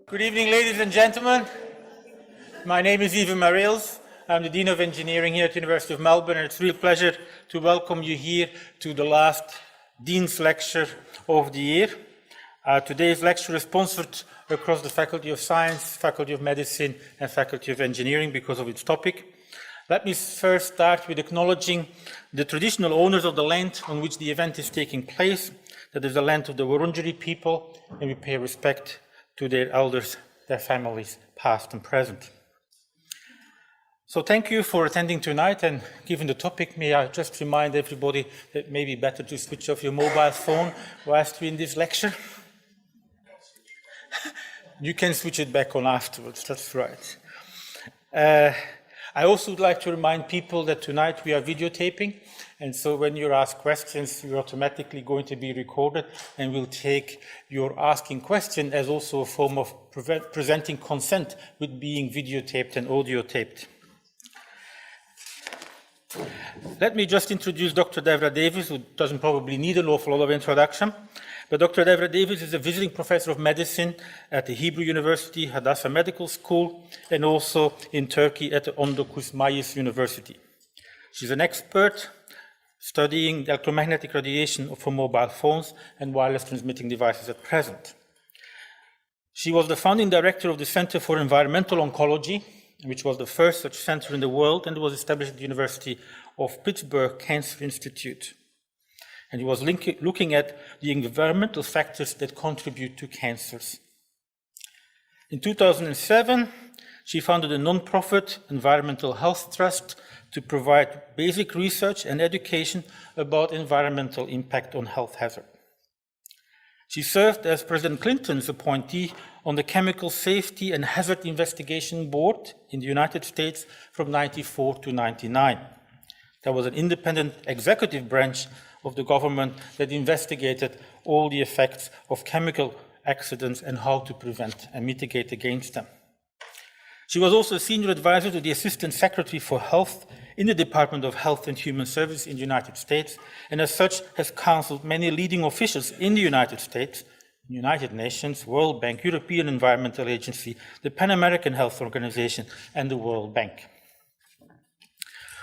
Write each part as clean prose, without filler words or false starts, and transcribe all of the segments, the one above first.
Good evening, ladies and gentlemen. My name is Devra Davis. I'm the Dean of Engineering here at the University of Melbourne, and it's a real pleasure to welcome you here to the last Dean's Lecture of the year. Today's lecture is sponsored across the Faculty of Science, Faculty of Medicine, and Faculty of Engineering because of its topic. Let me first start with acknowledging the traditional owners of the land on which the event is taking place. That is the land of the Wurundjeri people, and we pay respect to their elders, their families, past and present. So thank you for attending tonight, and given the topic, may I just remind everybody that it may be better to switch off your mobile phone whilst we're in this lecture. You can switch it back on afterwards, that's right. I also would like to remind people that tonight we are videotaping, and so when you ask questions, you're automatically going to be recorded, and we'll take your asking question as also a form of presenting consent with being videotaped and audio taped. Let me just introduce Dr. Devra Davis, who doesn't probably need an awful lot of introduction. But Dr. Devra Davis is a visiting professor of medicine at the Hebrew University, Hadassah Medical School, and also in Turkey at the Ondokus Mayıs University. She's an expert studying the electromagnetic radiation for mobile phones and wireless transmitting devices at present. She was the founding director of the Center for Environmental Oncology, which was the first such center in the world, and was established at the University of Pittsburgh Cancer Institute. And he was looking at the environmental factors that contribute to cancers. In 2007, she founded a non-profit environmental health trust to provide basic research and education about environmental impact on health hazard. She served as President Clinton's appointee on the Chemical Safety and Hazard Investigation Board in the United States from 1994 to 1999. That was an independent executive branch of the government that investigated all the effects of chemical accidents and how to prevent and mitigate against them. She was also a senior advisor to the Assistant Secretary for Health in the Department of Health and Human Services in the United States, and as such has counseled many leading officials in the United States, United Nations, World Bank, European Environmental Agency, the Pan American Health Organization, and the World Bank.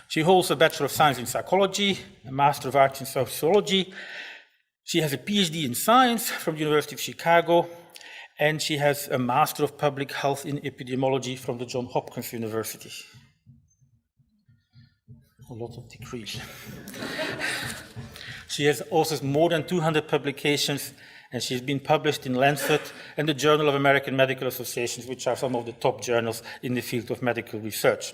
She holds a Bachelor of Science in Psychology, a Master of Arts in Sociology. She has a PhD in Science from the University of Chicago, and she has a Master of Public Health in Epidemiology from the Johns Hopkins University. A lot of degrees. She has also more than 200 publications, and she's been published in Lancet and the Journal of American Medical Associations, which are some of the top journals in the field of medical research.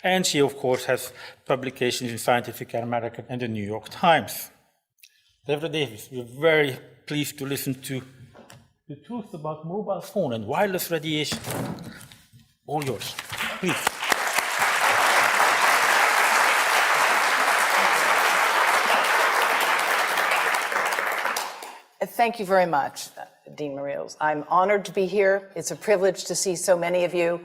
And she, of course, has publications in Scientific American and the New York Times. Devra Davis, we're very pleased to listen to the truth about mobile phone and wireless radiation. All yours, please. Thank you very much, Dean Mariels. I'm honored to be here. It's a privilege to see so many of you.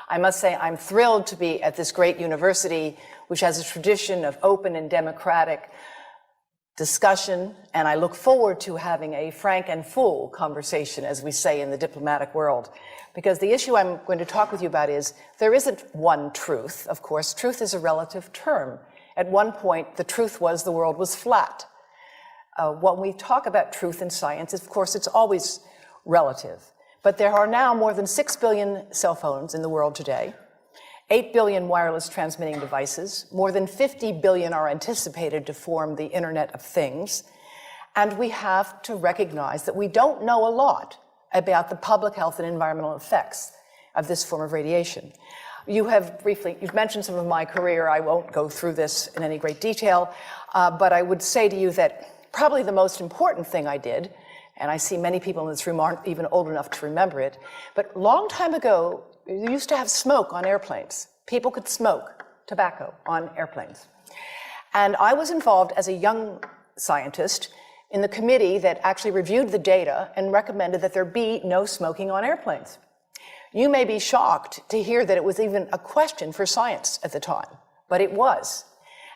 I must say I'm thrilled to be at this great university, which has a tradition of open and democratic discussion, and I look forward to having a frank and full conversation, as we say in the diplomatic world. Because the issue I'm going to talk with you about is, there isn't one truth, of course. Truth is a relative term. At one point, the truth was the world was flat. When we talk about truth in science, of course, it's always relative. But there are now more than 6 billion cell phones in the world today, 8 billion wireless transmitting devices, more than 50 billion are anticipated to form the Internet of Things, and we have to recognize that we don't know a lot about the public health and environmental effects of this form of radiation. You've mentioned some of my career. I won't go through this in any great detail, but I would say to you that probably the most important thing I did, and I see many people in this room aren't even old enough to remember it, but a long time ago, you used to have smoke on airplanes. People could smoke tobacco on airplanes. And I was involved as a young scientist in the committee that actually reviewed the data and recommended that there be no smoking on airplanes. You may be shocked to hear that it was even a question for science at the time, but it was.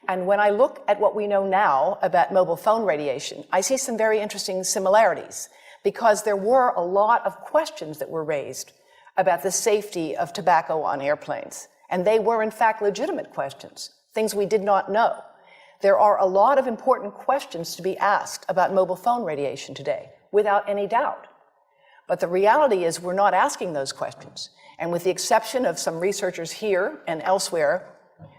And when I look at what we know now about mobile phone radiation, I see some very interesting similarities, because there were a lot of questions that were raised about the safety of tobacco on airplanes. And they were, in fact, legitimate questions, things we did not know. There are a lot of important questions to be asked about mobile phone radiation today, without any doubt. But the reality is we're not asking those questions. And with the exception of some researchers here and elsewhere,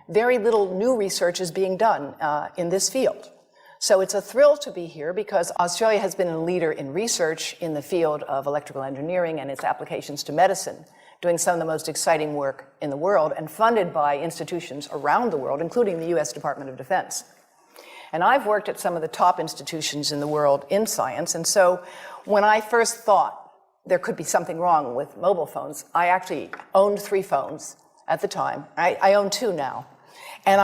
very little new research is being done in this field. So it's a thrill to be here because Australia has been a leader in research in the field of electrical engineering and its applications to medicine, doing some of the most exciting work in the world and funded by institutions around the world, including the US Department of Defense. And I've worked at some of the top institutions in the world in science, and so when I first thought there could be something wrong with mobile phones, I actually owned 3 phones at the time. I own 2 now. And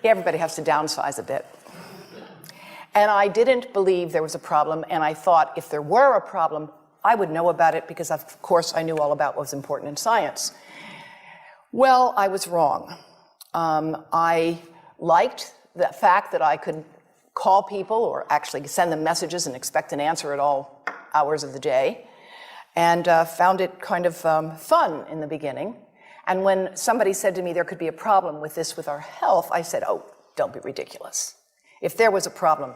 everybody has to downsize a bit. And I didn't believe there was a problem, and I thought if there were a problem, I would know about it because, of course, I knew all about what was important in science. Well, I was wrong. I liked the fact that I could call people or actually send them messages and expect an answer at all hours of the day, and found it kind of fun in the beginning. And when somebody said to me there could be a problem with this with our health, I said, oh, don't be ridiculous. If there was a problem,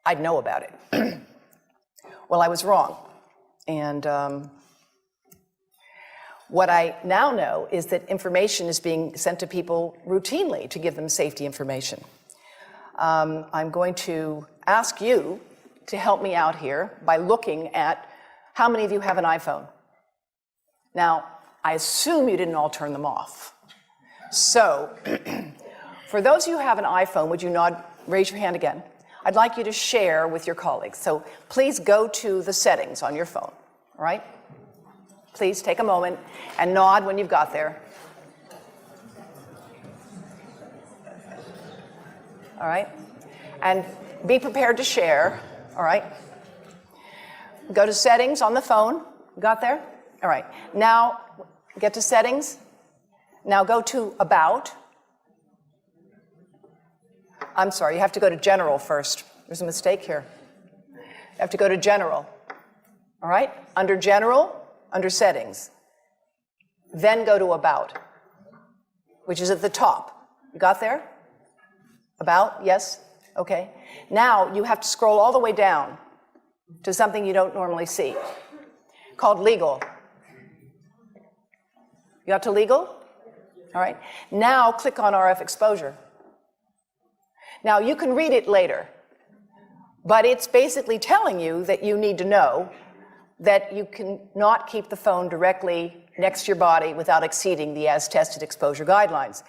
I'd know about it. Well, I was wrong. And what I now know is that information is being sent to people routinely to give them safety information. I'm going to ask you to help me out here by looking at how many of you have an iPhone. Now, I assume you didn't all turn them off. So, for those of you who have an iPhone, would you nod, raise your hand again? I'd like you to share with your colleagues. So please go to the settings on your phone, all right? Please take a moment and nod when you've got there. All right? And be prepared to share, all right? Go to settings on the phone. Got there? All right. Now, get to settings. Now go to about. I'm sorry, you have to go to general first. There's a mistake here. You have to go to general. All right? Under general, under settings. Then go to about, which is at the top. You got there? About, yes? Okay. Now you have to scroll all the way down to something you don't normally see, called legal. You got to legal? All right. Now click on RF exposure. Now you can read it later, but it's basically telling you that you need to know that you cannot keep the phone directly next to your body without exceeding the as-tested exposure guidelines.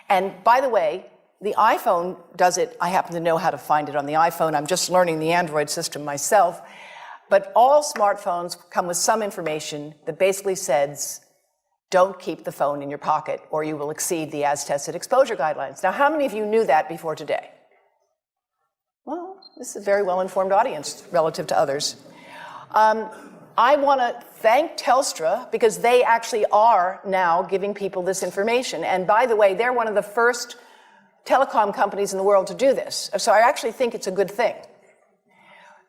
And by the way, the iPhone does it. I happen to know how to find it on the iPhone. I'm just learning the Android system myself. But all smartphones come with some information that basically says, don't keep the phone in your pocket or you will exceed the as-tested exposure guidelines. Now, how many of you knew that before today? Well, this is a very well-informed audience relative to others. I want to thank Telstra because they actually are now giving people this information. And by the way, they're one of the first telecom companies in the world to do this. So I actually think it's a good thing.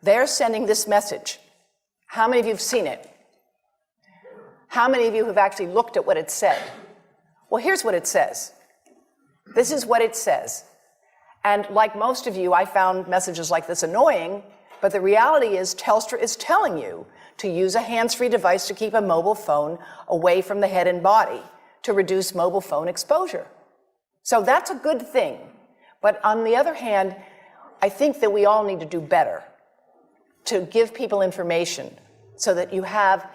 They're sending this message. How many of you have seen it? How many of you have actually looked at what it said? Well, here's what it says. This is what it says. And like most of you, I found messages like this annoying, but the reality is Telstra is telling you to use a hands-free device to keep a mobile phone away from the head and body to reduce mobile phone exposure. So that's a good thing. But on the other hand, I think that we all need to do better to give people information so that you have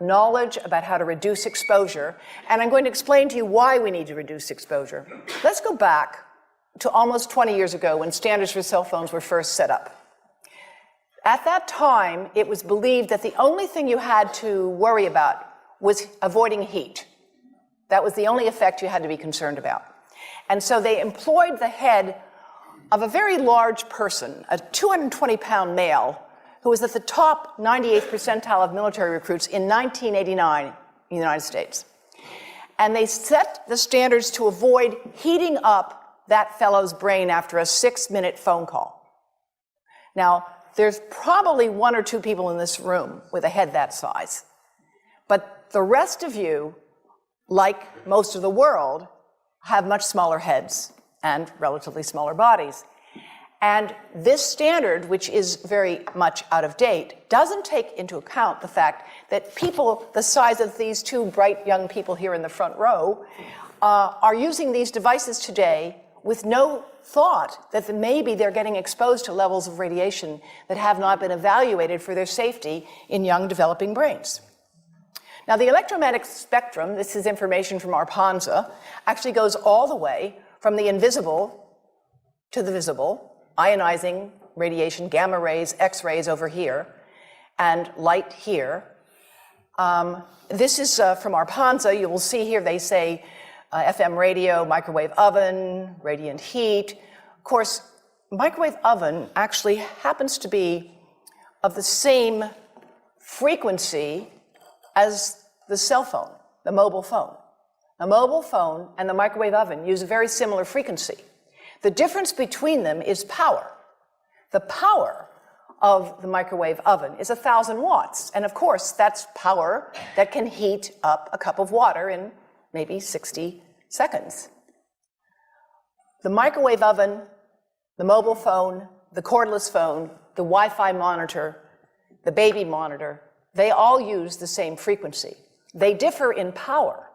knowledge about how to reduce exposure. And I'm going to explain to you why we need to reduce exposure. Let's go back to almost 20 years ago when standards for cell phones were first set up. At that time, it was believed that the only thing you had to worry about was avoiding heat. That was the only effect you had to be concerned about. And so they employed the head of a very large person, a 220-pound male, who was at the top 98th percentile of military recruits in 1989 in the United States. And they set the standards to avoid heating up that fellow's brain after a 6-minute phone call. Now, there's probably 1 or 2 people in this room with a head that size. But the rest of you, like most of the world, have much smaller heads and relatively smaller bodies. And this standard, which is very much out of date, doesn't take into account the fact that people the size of these two bright young people here in the front row are using these devices today with no thought that maybe they're getting exposed to levels of radiation that have not been evaluated for their safety in young developing brains. Now, the electromagnetic spectrum, this is information from ARPANSA, actually goes all the way from the invisible to the visible, ionizing radiation, gamma rays, X-rays over here, and light here. This is from ARPANSA. You will see here they say FM radio, microwave oven, radiant heat. Of course, microwave oven actually happens to be of the same frequency as the cell phone, the mobile phone. The mobile phone and the microwave oven use a very similar frequency. The difference between them is power. The power of the microwave oven is 1,000 watts. And of course, that's power that can heat up a cup of water in maybe 60 seconds. The microwave oven, the mobile phone, the cordless phone, the Wi-Fi monitor, the baby monitor, they all use the same frequency. They differ in power.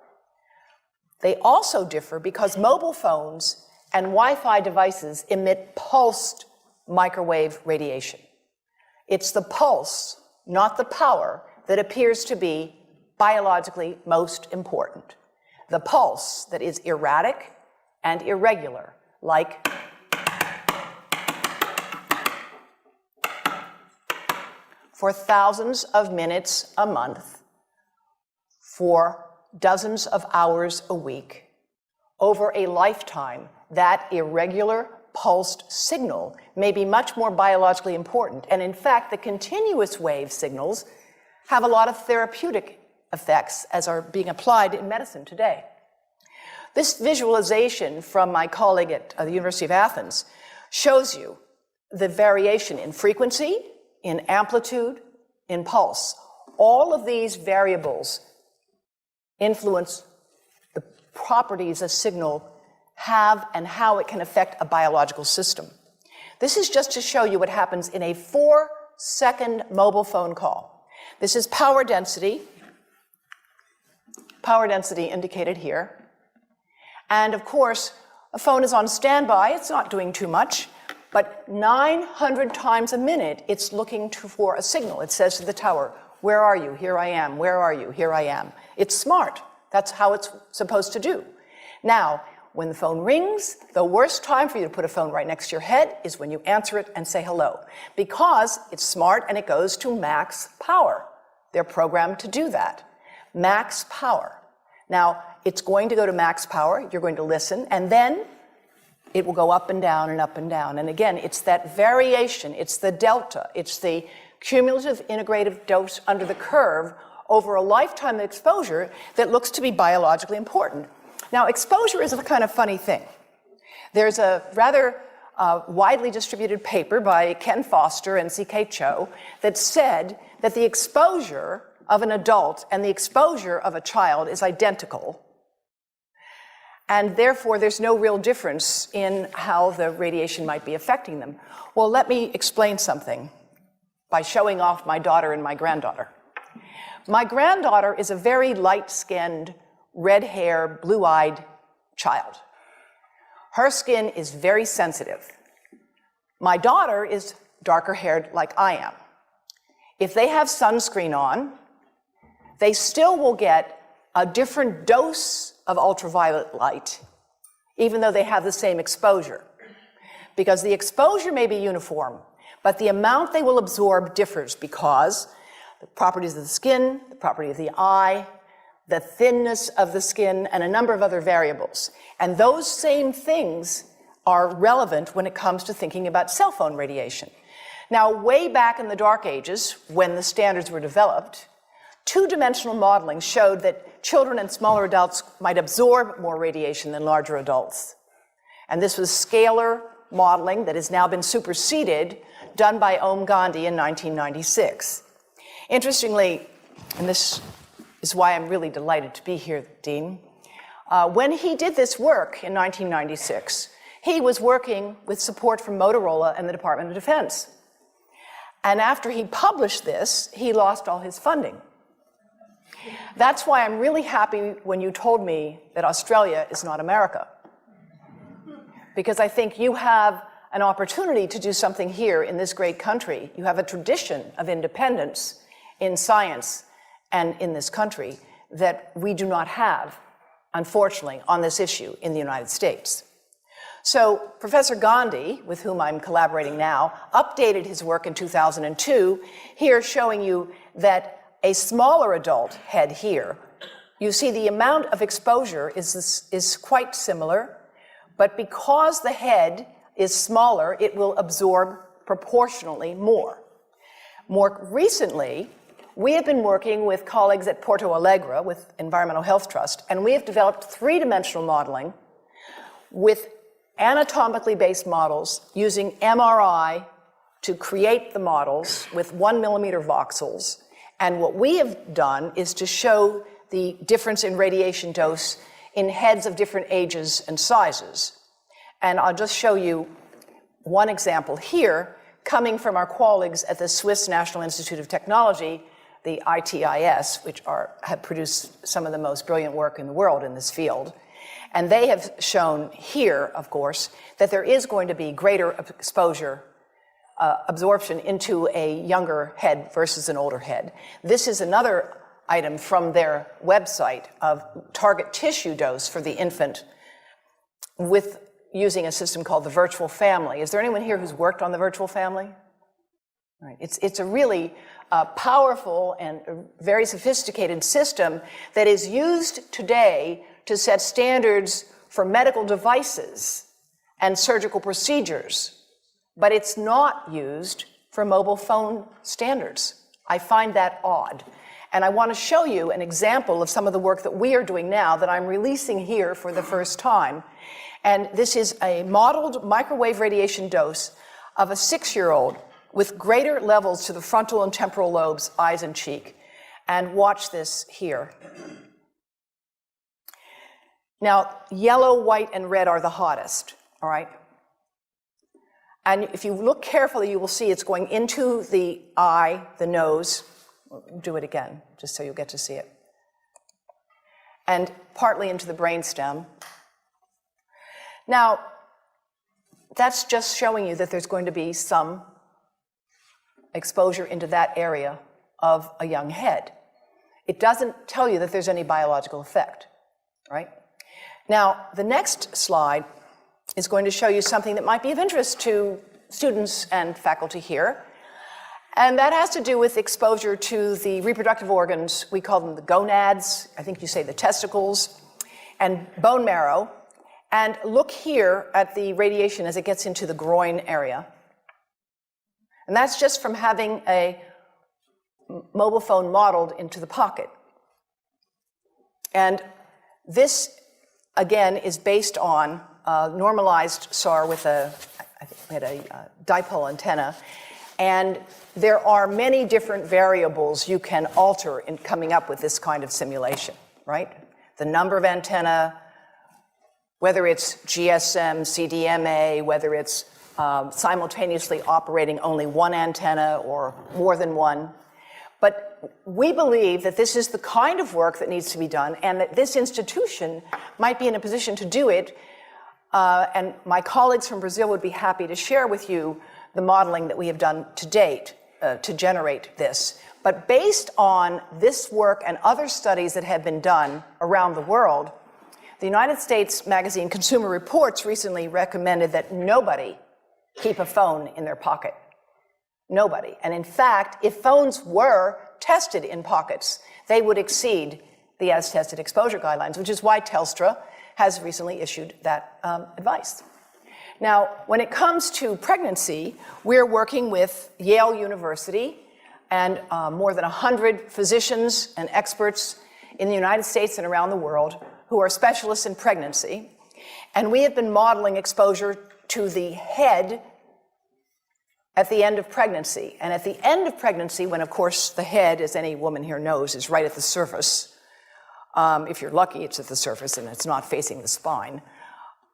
They also differ because mobile phones and Wi-Fi devices emit pulsed microwave radiation. It's the pulse, not the power, that appears to be biologically most important. The pulse that is erratic and irregular, like for thousands of minutes a month, for dozens of hours a week, over a lifetime, that irregular pulsed signal may be much more biologically important. And in fact, the continuous wave signals have a lot of therapeutic effects as are being applied in medicine today. This visualization from my colleague at the University of Athens shows you the variation in frequency, in amplitude, in pulse. All of these variables influence the properties a signal have and how it can affect a biological system. This is just to show you what happens in a 4-second mobile phone call. This is power density indicated here. And of course, a phone is on standby, it's not doing too much, but 900 times a minute, it's looking for a signal. It says to the tower, where are you? Here I am. Where are you? Here I am. It's smart. That's how it's supposed to do. Now, when the phone rings, the worst time for you to put a phone right next to your head is when you answer it and say hello, because it's smart and it goes to max power. They're programmed to do that. Max power. Now, it's going to go to max power. You're going to listen, and then it will go up and down and up and down. And again, it's that variation, it's the delta, it's the cumulative integrative dose under the curve over a lifetime of exposure that looks to be biologically important. Now, exposure is a kind of funny thing. There's a rather widely distributed paper by Ken Foster and C.K. Cho that said that the exposure of an adult and the exposure of a child is identical, and therefore there's no real difference in how the radiation might be affecting them. Well, let me explain something by showing off my daughter and my granddaughter. My granddaughter is a very light-skinned, red-haired, blue-eyed child. Her skin is very sensitive. My daughter is darker-haired like I am. If they have sunscreen on, they still will get a different dose of ultraviolet light, even though they have the same exposure. Because the exposure may be uniform, but the amount they will absorb differs because the properties of the skin, the property of the eye, the thinness of the skin, and a number of other variables. And those same things are relevant when it comes to thinking about cell phone radiation. Now, way back in the dark ages, when the standards were developed, two-dimensional modeling showed that children and smaller adults might absorb more radiation than larger adults. And this was scalar modeling that has now been superseded, done by Om Gandhi in 1996. Interestingly, and this is why I'm really delighted to be here, Dean. When he did this work in 1996, he was working with support from Motorola and the Department of Defense. And after he published this, he lost all his funding. That's why I'm really happy when you told me that Australia is not America. Because I think you have an opportunity to do something here in this great country. You have a tradition of independence in science and in this country that we do not have, unfortunately, on this issue in the United States. So Professor Gandhi, with whom I'm collaborating now, updated his work in 2002, here showing you that a smaller adult head here, you see the amount of exposure is quite similar, but because the head is smaller, it will absorb proportionally more. More recently, we have been working with colleagues at Porto Alegre with Environmental Health Trust, and we have developed three-dimensional modeling with anatomically based models using MRI to create the models with 1 millimeter voxels. And what we have done is to show the difference in radiation dose in heads of different ages and sizes. And I'll just show you one example here, coming from our colleagues at the Swiss National Institute of Technology, the ITIS, which have produced some of the most brilliant work in the world in this field. And they have shown here, of course, that there is going to be greater exposure, absorption into a younger head versus an older head. This is another item from their website of target tissue dose for the infant with using a system called the virtual family. Is there anyone here who's worked on the virtual family? Right. It's a really powerful and very sophisticated system that is used today to set standards for medical devices and surgical procedures, but it's not used for mobile phone standards. I find that odd. And I want to show you an example of some of the work that we are doing now that I'm releasing here for the first time. And this is a modeled microwave radiation dose of a 6-year-old with greater levels to the frontal and temporal lobes, eyes and cheek. And watch this here. Now, yellow, white, and red are the hottest, all right? And if you look carefully, you will see it's going into the eye, the nose. Do it again, just so you'll get to see it. And partly into the brainstem. Now, that's just showing you that there's going to be some exposure into that area of a young head. It doesn't tell you that there's any biological effect, right? Now, the next slide is going to show you something that might be of interest to students and faculty here. And that has to do with exposure to the reproductive organs. We call them the gonads. I think you say the testicles, and bone marrow. And look here at the radiation as it gets into the groin area. And that's just from having a mobile phone modeled into the pocket. And this, again, is based on normalized SAR with I think we had a dipole antenna. And there are many different variables you can alter in coming up with this kind of simulation, right? The number of antenna, whether it's GSM, CDMA, whether it's simultaneously operating only one antenna or more than one. But we believe that this is the kind of work that needs to be done and that this institution might be in a position to do it. And my colleagues from Brazil would be happy to share with you the modeling that we have done to date to generate this. But based on this work and other studies that have been done around the world, the United States magazine Consumer Reports recently recommended that nobody keep a phone in their pocket. Nobody. And in fact, if phones were tested in pockets, they would exceed the as-tested exposure guidelines, which is why Telstra has recently issued that advice. Now, when it comes to pregnancy, we're working with Yale University and more than 100 physicians and experts in the United States and around the world who are specialists in pregnancy. And we have been modeling exposure to the head at the end of pregnancy. And at the end of pregnancy, when of course the head, as any woman here knows, is right at the surface, if you're lucky it's at the surface and it's not facing the spine,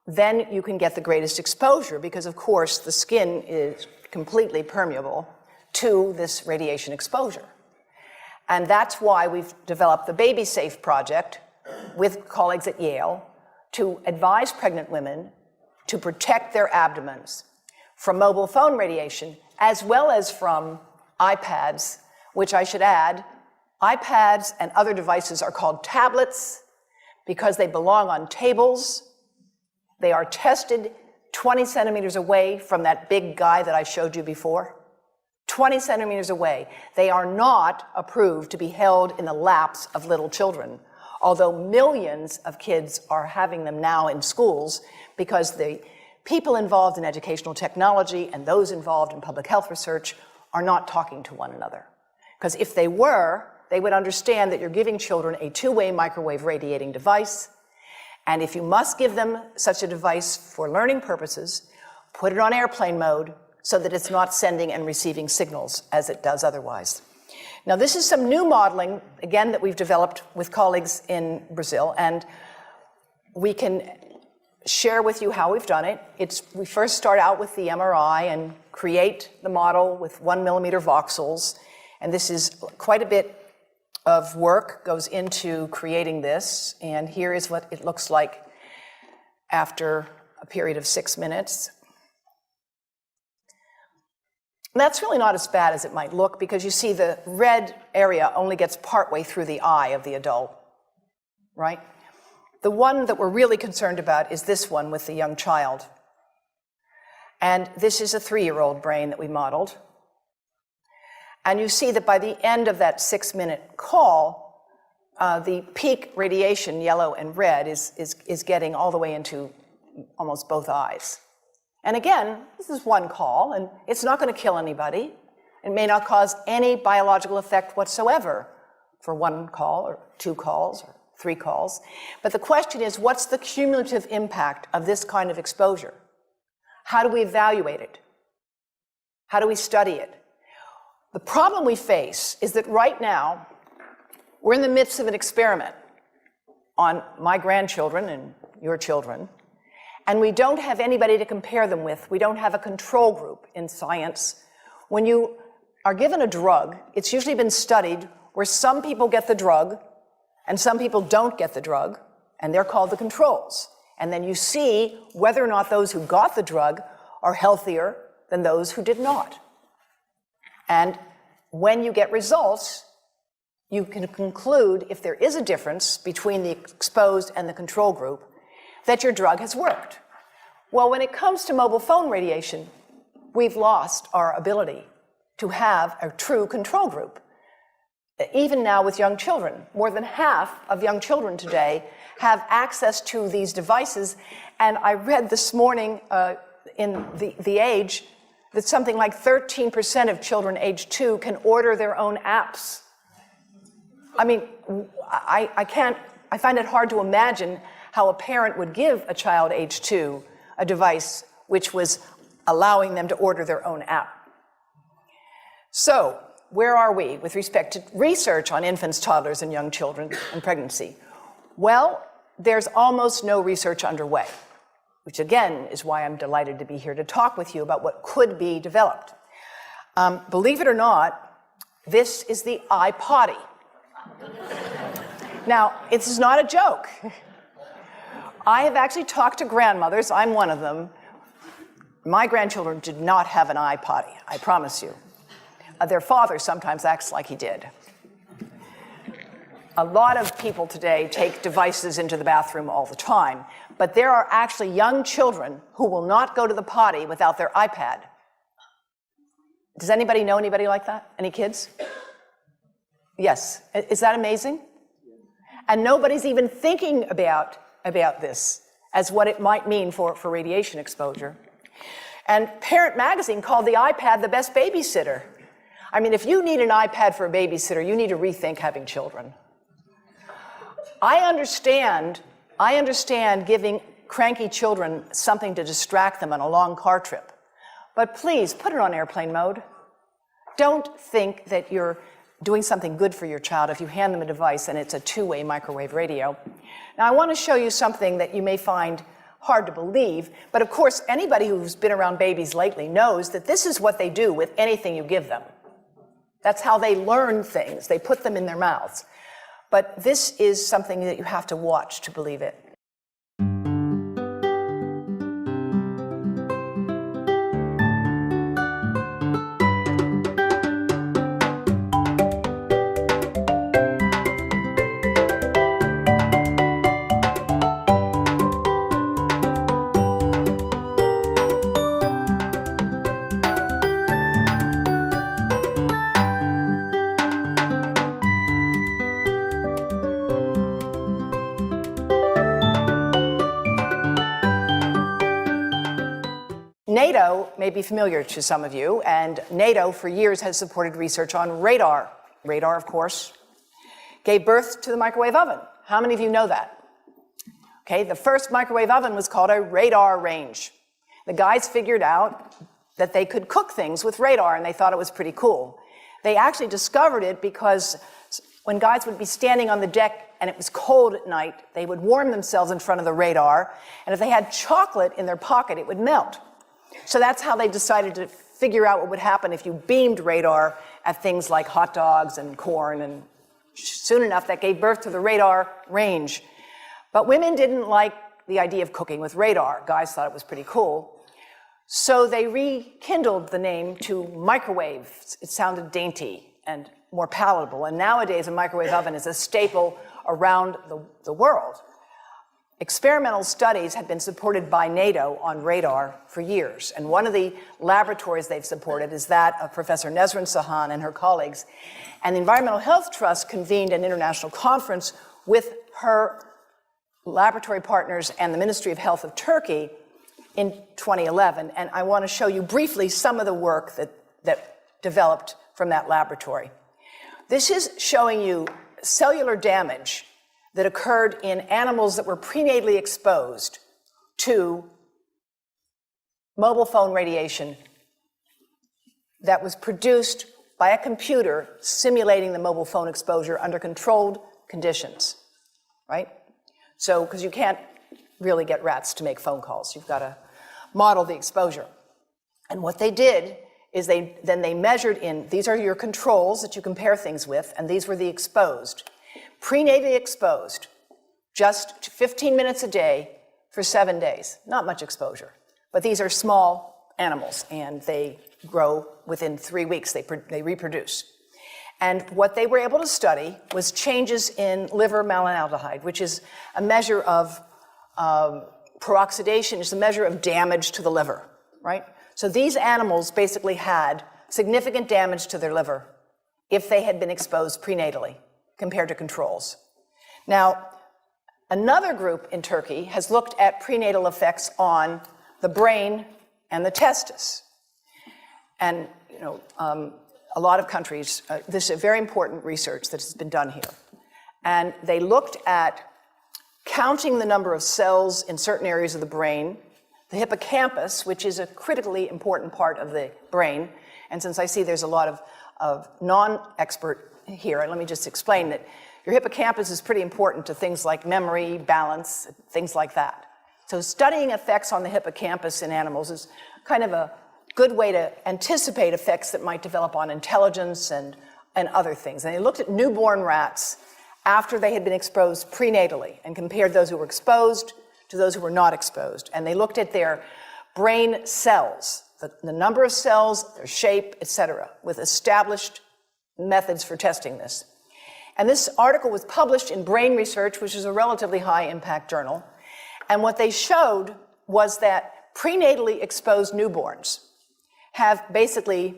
then you can get the greatest exposure because of course the skin is completely permeable to this radiation exposure. And that's why we've developed the Baby Safe project with colleagues at Yale to advise pregnant women to protect their abdomens from mobile phone radiation, as well as from iPads, which I should add, iPads and other devices are called tablets because they belong on tables. They are tested 20 centimeters away from that big guy that I showed you before. 20 centimeters away. They are not approved to be held in the laps of little children, although millions of kids are having them now in schools because the people involved in educational technology and those involved in public health research are not talking to one another. Because if they were, they would understand that you're giving children a two-way microwave radiating device, and if you must give them such a device for learning purposes, put it on airplane mode so that it's not sending and receiving signals as it does otherwise. Now, this is some new modeling, again, that we've developed with colleagues in Brazil, and we can share with you how we've done it. We first start out with the MRI and create the model with 1 millimeter voxels, and this is quite a bit of work goes into creating this, and here is what it looks like after a period of 6 minutes. That's really not as bad as it might look because you see the red area only gets partway through the eye of the adult, right? The one that we're really concerned about is this one with the young child. And this is a 3-year-old brain that we modeled. And you see that by the end of that 6-minute call, the peak radiation, yellow and red, is getting all the way into almost both eyes. And again, this is one call, and it's not going to kill anybody. It may not cause any biological effect whatsoever for 1 call or 2 calls or 3 calls. But the question is, what's the cumulative impact of this kind of exposure? How do we evaluate it? How do we study it? The problem we face is that right now, we're in the midst of an experiment on my grandchildren and your children, and we don't have anybody to compare them with. We don't have a control group in science. When you are given a drug, it's usually been studied where some people get the drug and some people don't get the drug, and they're called the controls. And then you see whether or not those who got the drug are healthier than those who did not. And when you get results, you can conclude if there is a difference between the exposed and the control group, that your drug has worked. Well, when it comes to mobile phone radiation, we've lost our ability to have a true control group. Even now with young children, more than half of young children today have access to these devices. And I read this morning in the Age that something like 13% of children age 2 can order their own apps. I mean, I find it hard to imagine how a parent would give a child age 2 a device which was allowing them to order their own app. So, where are we with respect to research on infants, toddlers, and young children and pregnancy? Well, there's almost no research underway, which again is why I'm delighted to be here to talk with you about what could be developed. Believe it or not, this is the iPotty. Now, this is not a joke. I have actually talked to grandmothers, I'm one of them. My grandchildren did not have an iPotty, I promise you. Their father sometimes acts like he did. A lot of people today take devices into the bathroom all the time, but there are actually young children who will not go to the potty without their iPad. Does anybody know anybody like that? Any kids? Yes. Is that amazing? And nobody's even thinking about this as what it might mean for radiation exposure. And Parent Magazine called the iPad the best babysitter. I mean, if you need an iPad for a babysitter, you need to rethink having children. I understand giving cranky children something to distract them on a long car trip. but please put it on airplane mode. Don't think that you're doing something good for your child if you hand them a device and it's a two-way microwave radio. Now, I want to show you something that you may find hard to believe, but of course, anybody who's been around babies lately knows that this is what they do with anything you give them. That's how they learn things. They put them in their mouths. But this is something that you have to watch to believe it. NATO may be familiar to some of you, and NATO for years has supported research on radar. Radar, of course, gave birth to the microwave oven. How many of you know that? Okay, the first microwave oven was called a radar range. The guys figured out that they could cook things with radar, and they thought it was pretty cool. They actually discovered it because when guys would be standing on the deck and it was cold at night, they would warm themselves in front of the radar, and if they had chocolate in their pocket, it would melt. So that's how they decided to figure out what would happen if you beamed radar at things like hot dogs and corn, and soon enough that gave birth to the radar range. But women didn't like the idea of cooking with radar. Guys thought it was pretty cool. So they rekindled the name to microwave. It sounded dainty and more palatable. And nowadays a microwave oven is a staple around the world. Experimental studies have been supported by NATO on radar for years, and one of the laboratories they've supported is that of Professor Nesrin Sahan and her colleagues. And the Environmental Health Trust convened an international conference with her laboratory partners and the Ministry of Health of Turkey in 2011, and I want to show you briefly some of the work that developed from that laboratory. This is showing you cellular damage that occurred in animals that were prenatally exposed to mobile phone radiation that was produced by a computer simulating the mobile phone exposure under controlled conditions, right? So, because you can't really get rats to make phone calls, you've got to model the exposure. And what they did is they measured in, these are your controls that you compare things with, and these were the exposed. Prenatally exposed, just 15 minutes a day for 7 days. Not much exposure, but these are small animals, and they grow within 3 weeks, they reproduce. And what they were able to study was changes in liver malonaldehyde, which is a measure of peroxidation, is a measure of damage to the liver, right? So these animals basically had significant damage to their liver if they had been exposed prenatally compared to controls. Now, another group in Turkey has looked at prenatal effects on the brain and the testis. And, you know, a lot of countries, this is a very important research that has been done here. And they looked at counting the number of cells in certain areas of the brain, the hippocampus, which is a critically important part of the brain. And since I see there's a lot of non-expert here, and let me just explain that your hippocampus is pretty important to things like memory, balance, things like that. So studying effects on the hippocampus in animals is kind of a good way to anticipate effects that might develop on intelligence and other things. And they looked at newborn rats after they had been exposed prenatally and compared those who were exposed to those who were not exposed. And they looked at their brain cells, the number of cells, their shape, etc., with established methods for testing this. And this article was published in Brain Research, which is a relatively high-impact journal. And what they showed was that prenatally exposed newborns have basically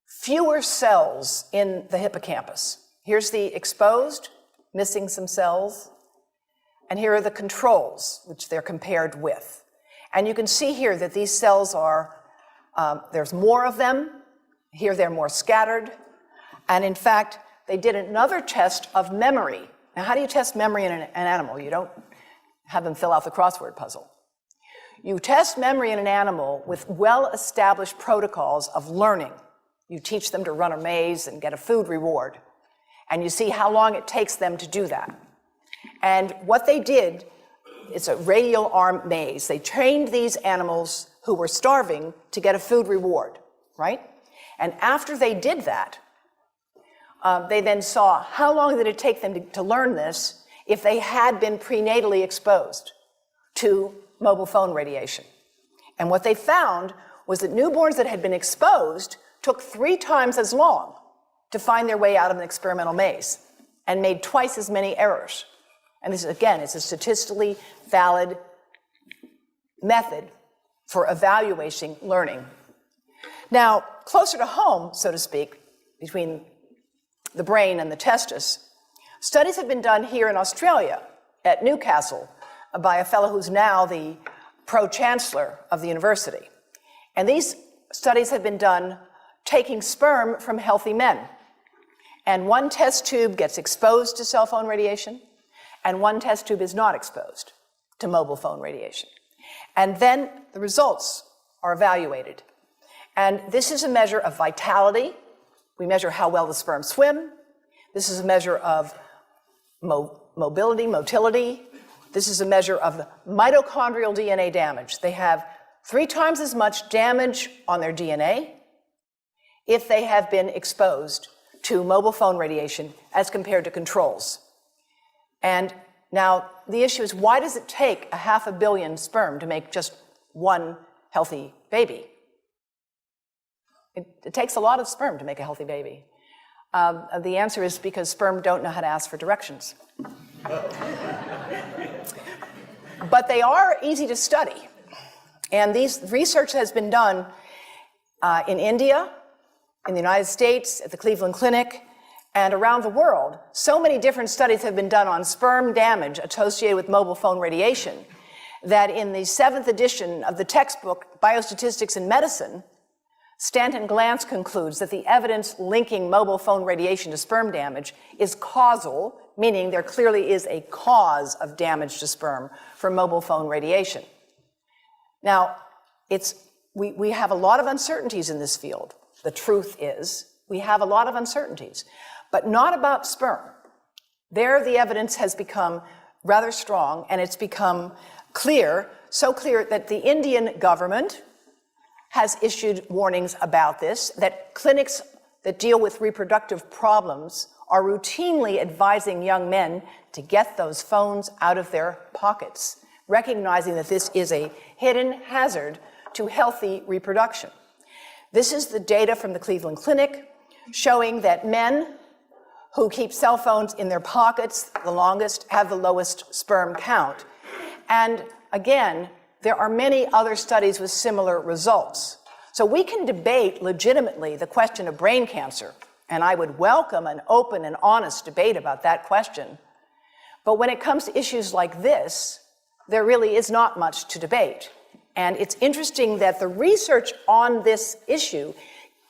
fewer cells in the hippocampus. Here's the exposed, missing some cells, and here are the controls, which they're compared with. And you can see here that these cells are, there's more of them. Here they're more scattered. And in fact, they did another test of memory. Now, how do you test memory in an animal? You don't have them fill out the crossword puzzle. You test memory in an animal with well-established protocols of learning. You teach them to run a maze and get a food reward. And you see how long it takes them to do that. And what they did, it's a radial arm maze. They trained these animals who were starving to get a food reward, right? And after they did that, they then saw how long did it take them to learn this if they had been prenatally exposed to mobile phone radiation. And what they found was that newborns that had been exposed took 3 times as long to find their way out of an experimental maze and made twice as many errors. And this, again, is a statistically valid method for evaluating learning. Now, closer to home, so to speak, between the brain and the testis, studies have been done here in Australia at Newcastle by a fellow who's now the pro-chancellor of the university. And these studies have been done taking sperm from healthy men. And one test tube gets exposed to cell phone radiation, and one test tube is not exposed to mobile phone radiation. And then the results are evaluated. And this is a measure of vitality. We measure how well the sperm swim. This is a measure of mobility, motility. This is a measure of mitochondrial DNA damage. They have 3 times as much damage on their DNA if they have been exposed to mobile phone radiation as compared to controls. And now the issue is, why does it take 500 million sperm to make just one healthy baby? It takes a lot of sperm to make a healthy baby. The answer is because sperm don't know how to ask for directions. But they are easy to study. And these research has been done in India, in the United States, at the Cleveland Clinic, and around the world. So many different studies have been done on sperm damage associated with mobile phone radiation that in the 7th edition of the textbook, Biostatistics in Medicine, Stanton Glantz concludes that the evidence linking mobile phone radiation to sperm damage is causal, meaning there clearly is a cause of damage to sperm from mobile phone radiation. Now, we have a lot of uncertainties in this field. The truth is, we have a lot of uncertainties, but not about sperm. There, the evidence has become rather strong, and it's become clear, so clear that the Indian government has issued warnings about this, that clinics that deal with reproductive problems are routinely advising young men to get those phones out of their pockets, recognizing that this is a hidden hazard to healthy reproduction. This is the data from the Cleveland Clinic showing that men who keep cell phones in their pockets the longest have the lowest sperm count. And again, there are many other studies with similar results. So we can debate legitimately the question of brain cancer, and I would welcome an open and honest debate about that question. But when it comes to issues like this, there really is not much to debate. And it's interesting that the research on this issue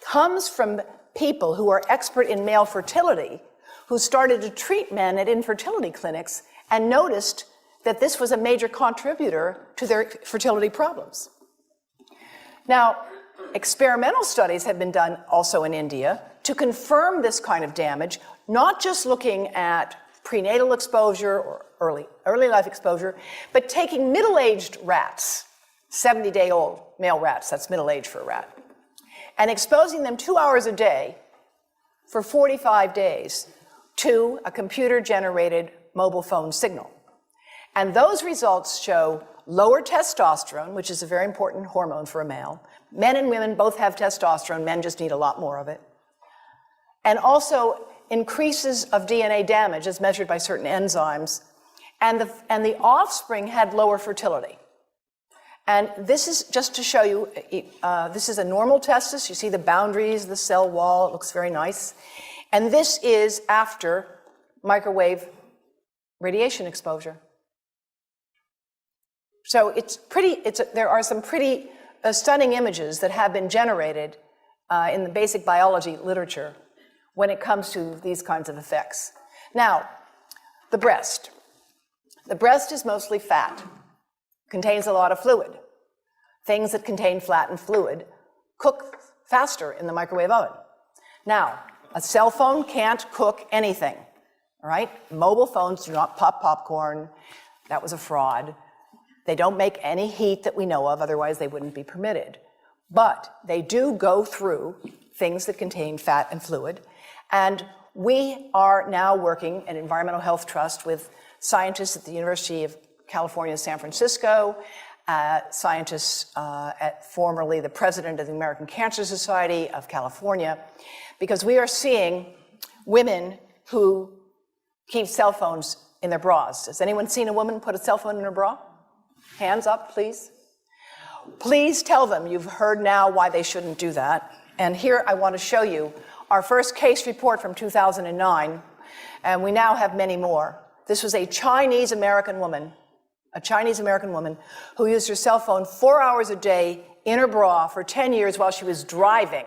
comes from people who are expert in male fertility, who started to treat men at infertility clinics and noticed that this was a major contributor to their fertility problems. Now, experimental studies have been done also in India to confirm this kind of damage, not just looking at prenatal exposure or early life exposure, but taking middle-aged rats, 70-day-old male rats, that's middle age for a rat, and exposing them 2 hours a day for 45 days to a computer-generated mobile phone signal. And those results show lower testosterone, which is a very important hormone for a male. Men and women both have testosterone, men just need a lot more of it. And also increases of DNA damage as measured by certain enzymes, and the offspring had lower fertility. And this is just to show you, this is a normal testis. You see the boundaries, the cell wall, it looks very nice. And this is after microwave radiation exposure. So there are some pretty stunning images that have been generated in the basic biology literature when it comes to these kinds of effects. Now, the breast. The breast is mostly fat, contains a lot of fluid. things that contain flattened fluid, cook faster in the microwave oven. Now, a cell phone can't cook anything, all right? Mobile phones do not pop popcorn. That was a fraud. They don't make any heat that we know of, otherwise they wouldn't be permitted. But they do go through things that contain fat and fluid. And we are now working at Environmental Health Trust with scientists at the University of California, San Francisco, scientists at formerly the president of the American Cancer Society of California, because we are seeing women who keep cell phones in their bras. Has anyone seen a woman put a cell phone in her bra? Hands up, please. Please tell them you've heard now why they shouldn't do that. And here I want to show you our first case report from 2009, and we now have many more. This was a Chinese-American woman who used her cell phone 4 hours a day in her bra for 10 years while she was driving.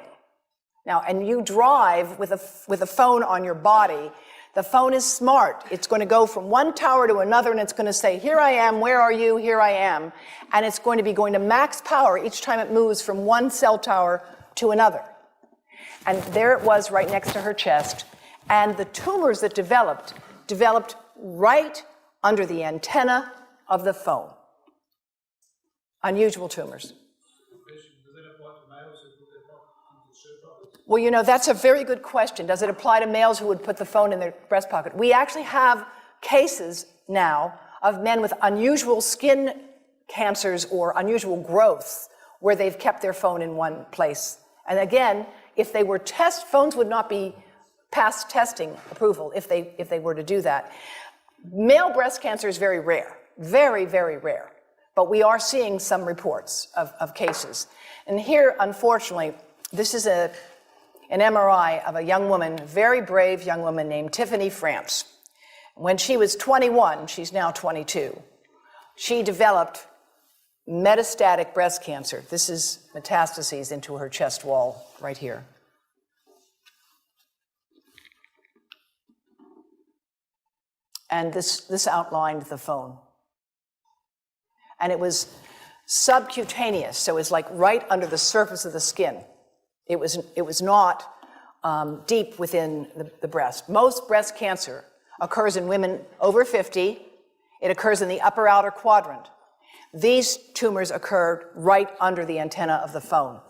Now, and you drive with a phone on your body. The phone is smart. It's going to go from one tower to another, and it's going to say, here I am, where are you, here I am. And it's going to be going to max power each time it moves from one cell tower to another. And there it was right next to her chest. And the tumors that developed right under the antenna of the phone. Unusual tumors. Well, you know, that's a very good question. Does it apply to males who would put the phone in their breast pocket? We actually have cases now of men with unusual skin cancers or unusual growths where they've kept their phone in one place. And again, if they were phones would not be past testing approval if they were to do that. Male breast cancer is very rare, very, very rare. But we are seeing some reports of cases. And here, unfortunately, this is an MRI of a young woman, very brave young woman named Tiffany France. When she was 21, she's now 22, she developed metastatic breast cancer. This is metastases into her chest wall right here. And this outlined the phone. And it was subcutaneous, so it's like right under the surface of the skin. It was not deep within the breast. Most breast cancer occurs in women over 50. It occurs in the upper outer quadrant. These tumors occurred right under the antenna of the phone.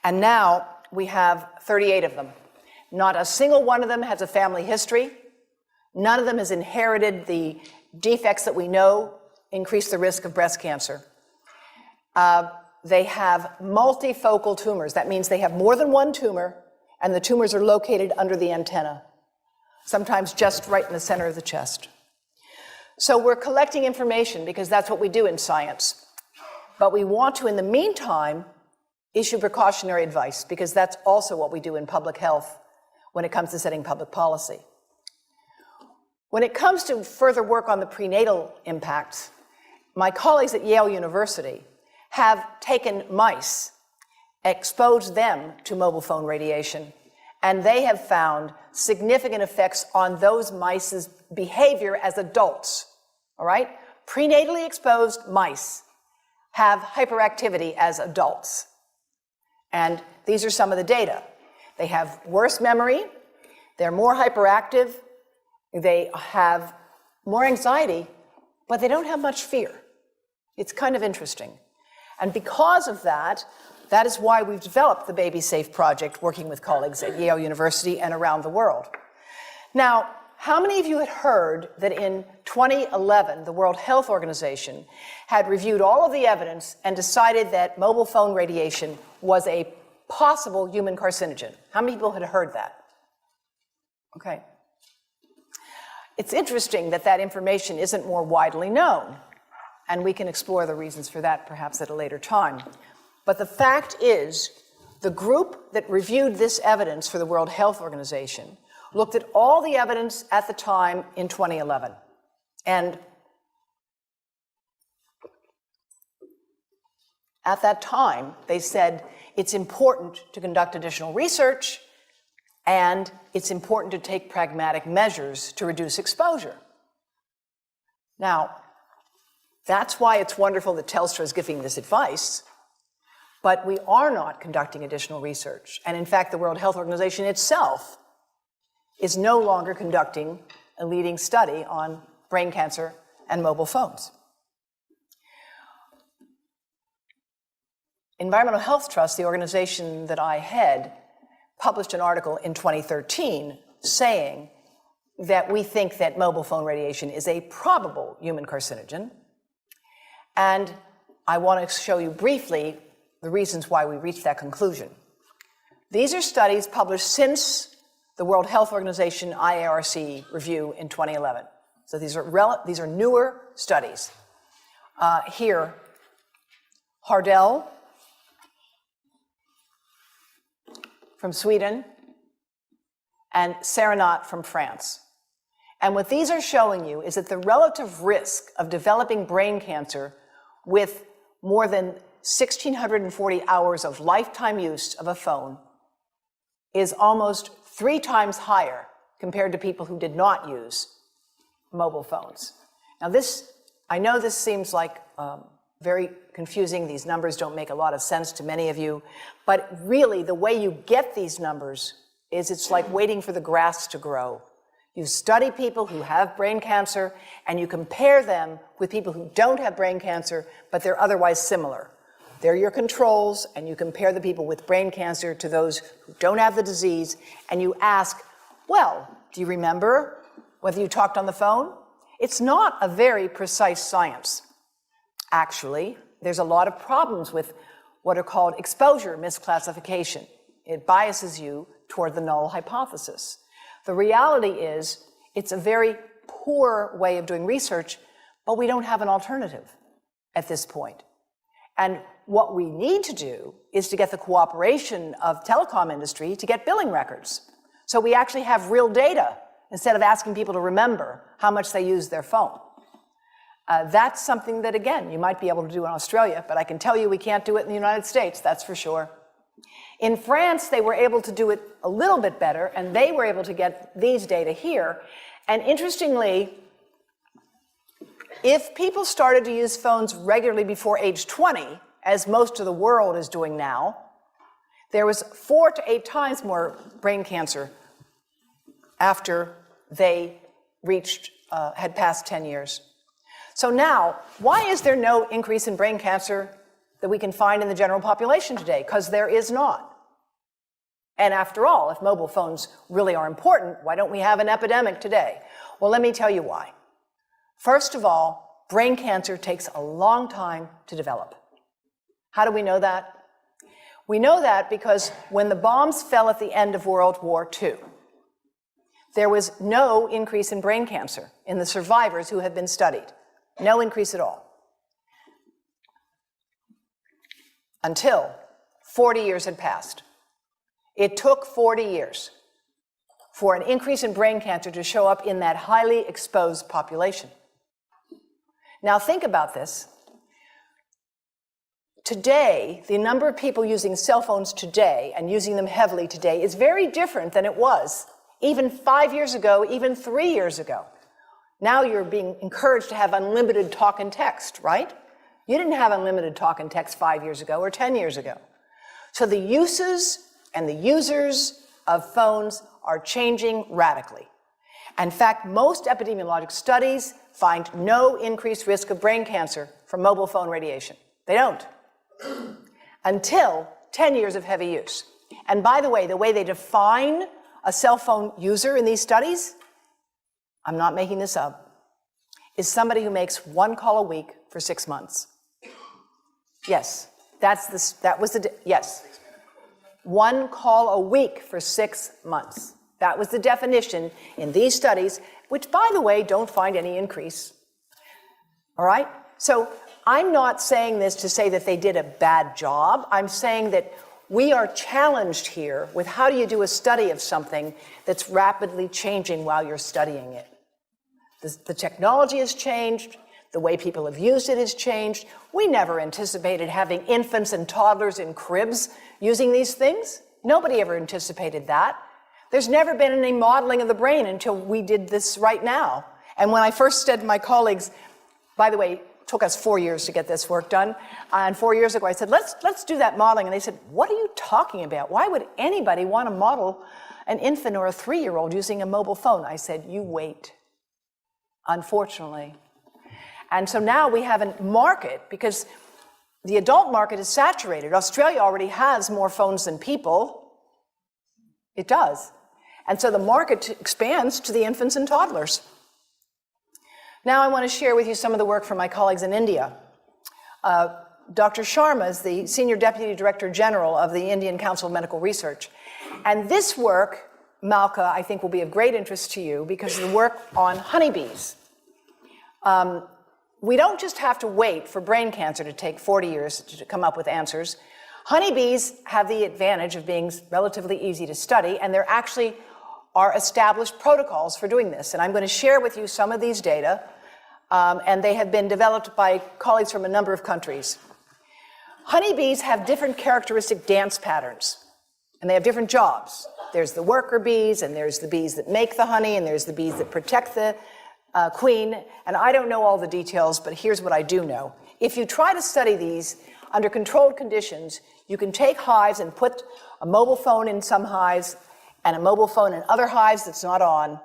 And now we have 38 of them. Not a single one of them has a family history. None of them has inherited the defects that we know increase the risk of breast cancer. They have multifocal tumors. That means they have more than one tumor, and the tumors are located under the antenna, sometimes just right in the center of the chest. So we're collecting information because that's what we do in science. But we want to, in the meantime, issue precautionary advice because that's also what we do in public health when it comes to setting public policy. When it comes to further work on the prenatal impacts, my colleagues at Yale University have taken mice, exposed them to mobile phone radiation, and they have found significant effects on those mice's behavior as adults, all right? Prenatally exposed mice have hyperactivity as adults. And these are some of the data. They have worse memory, they're more hyperactive, they have more anxiety, but they don't have much fear. It's kind of interesting. And because of that, that is why we've developed the Baby Safe Project, working with colleagues at Yale University and around the world. Now, how many of you had heard that in 2011, the World Health Organization had reviewed all of the evidence and decided that mobile phone radiation was a possible human carcinogen? How many people had heard that? Okay. It's interesting that that information isn't more widely known, and we can explore the reasons for that perhaps at a later time. But the fact is, the group that reviewed this evidence for the World Health Organization looked at all the evidence at the time in 2011. And at that time, they said it's important to conduct additional research and it's important to take pragmatic measures to reduce exposure. Now, that's why it's wonderful that Telstra is giving this advice, But we are not conducting additional research. And in fact, the World Health Organization itself is no longer conducting a leading study on brain cancer and mobile phones. Environmental Health Trust, the organization that I head, published an article in 2013 saying that we think that mobile phone radiation is a probable human carcinogen. And I want to show you briefly the reasons why we reached that conclusion. These are studies published since the World Health Organization IARC review in 2011. So these are newer studies. Here, Hardell from Sweden and Serenat from France. And what these are showing you is that the relative risk of developing brain cancer with more than 1,640 hours of lifetime use of a phone is almost 3 times higher compared to people who did not use mobile phones. Now I know this seems like very confusing. These numbers don't make a lot of sense to many of you, but really the way you get these numbers is it's like waiting for the grass to grow. You study people who have brain cancer and you compare them with people who don't have brain cancer, but they're otherwise similar. They're your controls, and you compare the people with brain cancer to those who don't have the disease, and you ask, well, do you remember whether you talked on the phone? It's not a very precise science. Actually, there's a lot of problems with what are called exposure misclassification. It biases you toward the null hypothesis. The reality is, it's a very poor way of doing research, but we don't have an alternative at this point. And what we need to do is to get the cooperation of telecom industry to get billing records. So we actually have real data instead of asking people to remember how much they use their phone. That's something that, again, you might be able to do in Australia, but I can tell you we can't do it in the United States, that's for sure. In France, they were able to do it a little bit better, and they were able to get these data here. And interestingly, if people started to use phones regularly before age 20, as most of the world is doing now, there was 4 to 8 times more brain cancer after they had passed 10 years. So now, why is there no increase in brain cancer that we can find in the general population today? Because there is not. And after all, if mobile phones really are important, why don't we have an epidemic today? Well, let me tell you why. First of all, brain cancer takes a long time to develop. How do we know that? We know that because when the bombs fell at the end of World War II, there was no increase in brain cancer in the survivors who had been studied. No increase at all. Until 40 years had passed. It took 40 years for an increase in brain cancer to show up in that highly exposed population. Now think about this. Today, the number of people using cell phones today and using them heavily today is very different than it was even 5 years ago, even 3 years ago. Now you're being encouraged to have unlimited talk and text, right? You didn't have unlimited talk and text 5 years ago or 10 years ago. So the uses and the users of phones are changing radically. In fact, most epidemiologic studies find no increased risk of brain cancer from mobile phone radiation. They don't. Until 10 years of heavy use. And by the way they define a cell phone user in these studies, I'm not making this up, is somebody who makes 1 call a week for 6 months. Yes, yes. 1 call a week for 6 months. That was the definition in these studies, which, by the way, don't find any increase. All right? So I'm not saying this to say that they did a bad job. I'm saying that we are challenged here with how do you do a study of something that's rapidly changing while you're studying it. The technology has changed. The way people have used it has changed. We never anticipated having infants and toddlers in cribs using these things. Nobody ever anticipated that. There's never been any modeling of the brain until we did this right now. And when I first said to my colleagues, by the way, took us 4 years to get this work done. And 4 years ago, I said, let's do that modeling. And they said, what are you talking about? Why would anybody want to model an infant or a 3-year-old using a mobile phone? I said, you wait, unfortunately. And so now we have a market, because the adult market is saturated. Australia already has more phones than people. It does. And so the market expands to the infants and toddlers. Now I want to share with you some of the work from my colleagues in India. Dr. Sharma is the Senior Deputy Director General of the Indian Council of Medical Research. And this work, Malka, I think will be of great interest to you because of the work on honeybees. We don't just have to wait for brain cancer to take 40 years to come up with answers. Honeybees have the advantage of being relatively easy to study, and there actually are established protocols for doing this. And I'm going to share with you some of these data, and they have been developed by colleagues from a number of countries. Honeybees have different characteristic dance patterns, and they have different jobs. There's the worker bees, and there's the bees that make the honey, and there's the bees that protect the queen. And I don't know all the details, but here's what I do know. If you try to study these under controlled conditions, you can take hives and put a mobile phone in some hives and a mobile phone in other hives that's not on.